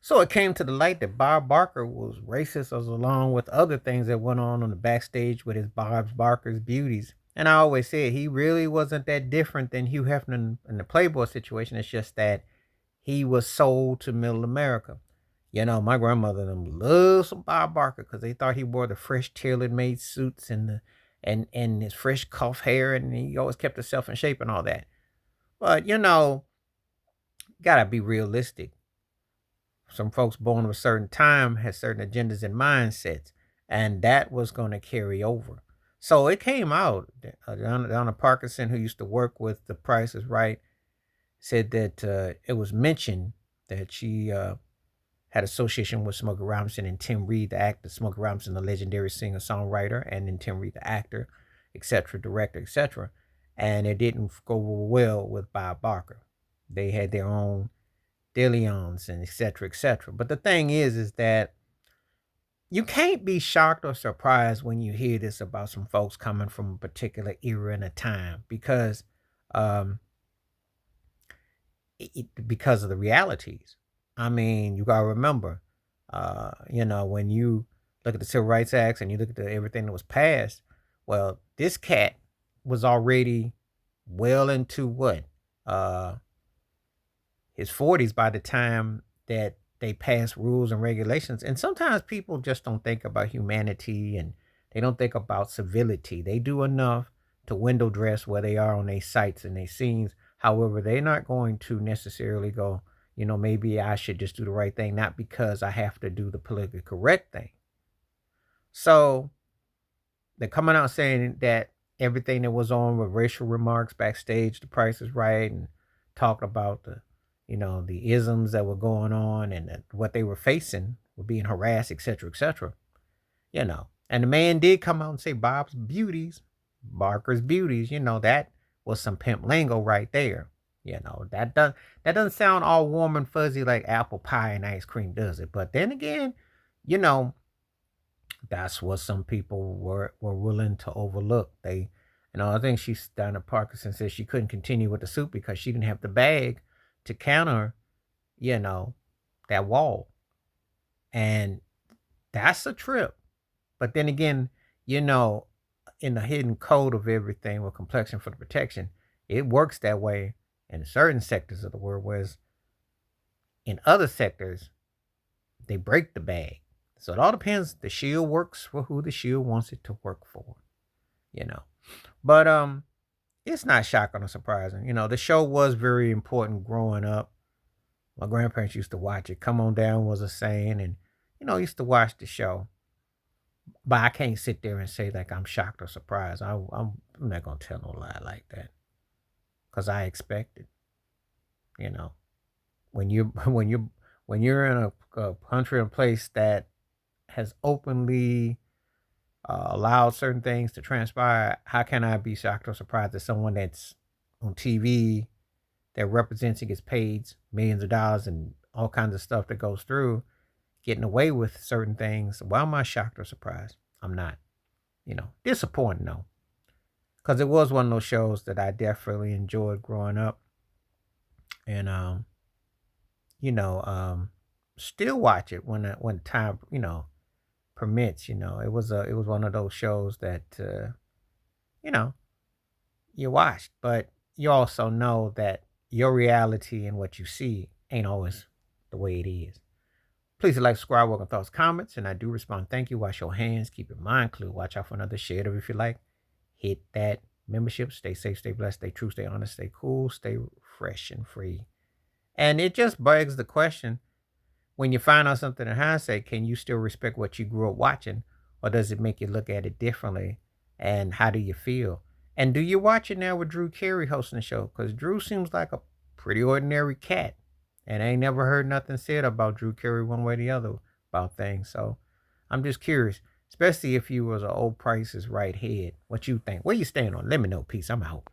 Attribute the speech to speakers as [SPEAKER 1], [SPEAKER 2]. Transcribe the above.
[SPEAKER 1] So it came to the light that Bob Barker was racist, as along with other things that went on the backstage with his Bob Barker's beauties. And I always said he really wasn't that different than Hugh Hefner in the Playboy situation. It's just that he was sold to middle America. You know, my grandmother and them loved some Bob Barker because they thought he wore the fresh tailor made suits and and his fresh cuff hair, and he always kept himself in shape and all that. But you know, gotta be realistic. Some folks born of a certain time had certain agendas and mindsets, and that was going to carry over. So it came out. Donna Parkinson, who used to work with The Price is Right, said that it was mentioned that she had association with Smokey Robinson and Tim Reed, the actor. Smokey Robinson, the legendary singer songwriter, and then Tim Reed, the actor, etc., director, etc. And it didn't go well with Bob Barker. They had their own Dillions and etc. etc. But the thing is that you can't be shocked or surprised when you hear this about some folks coming from a particular era and a time um, because of the realities. I mean, you gotta remember, when you look at the Civil Rights Acts and you look at everything that was passed, well, this cat was already well into what uh, his 40s by the time that they pass rules and regulations. And sometimes people just don't think about humanity and they don't think about civility. They do enough to window dress where they are on their sites and their scenes. However, they're not going to necessarily go, maybe I should just do the right thing, not because I have to do the politically correct thing. So they're coming out saying that everything that was on with racial remarks backstage, The Price is Right, and talking about the isms that were going on and what they were facing, were being harassed, etc., etc. And the man did come out and say Bob's beauties, Barker's beauties. That was some pimp lingo right there. That doesn't sound all warm and fuzzy like apple pie and ice cream, does it? But then again, you know, that's what some people were willing to overlook. I think she's down at Parkinson said she couldn't continue with the suit because she didn't have the bag to counter, you know, that wall. And that's a trip. But then again, you know, in the hidden code of everything with complexion for the protection, it works that way in certain sectors of the world, whereas in other sectors, they break the bag. So it all depends. The shield works for who the shield wants it to work for, you know. But it's not shocking or surprising. The show was very important growing up. My grandparents used to watch it. Come on down was a saying, and used to watch the show. But I can't sit there and say like I'm shocked or surprised. I'm not gonna tell no lie like that because I expect it. You know, when you when you're in a country and place that has openly allowed certain things to transpire, how can I be shocked or surprised that someone that's on TV that represents and gets paid millions of dollars and all kinds of stuff that goes through getting away with certain things? Why am I shocked or surprised? I'm not. Disappointed though, because it was one of those shows that I definitely enjoyed growing up, and you know, um, still watch it when time permits. It was one of those shows that you know you watched, but you also know that your reality and what you see ain't always the way it is. Please like, subscribe, welcome thoughts, comments, and I do respond. Thank you. Wash your hands. Keep your mind clear. Watch out for another share it if you like. Hit that membership. Stay safe, stay blessed, stay true, stay honest, stay cool, stay fresh and free. And it just begs the question, when you find out something in hindsight, can you still respect what you grew up watching? Or does it make you look at it differently? And how do you feel? And do you watch it now with Drew Carey hosting the show? Because Drew seems like a pretty ordinary cat. And I ain't never heard nothing said about Drew Carey one way or the other about things. So I'm just curious, especially if you was an old Price's right head. What you think? Where you stand on? Let me know. Peace. I'm out.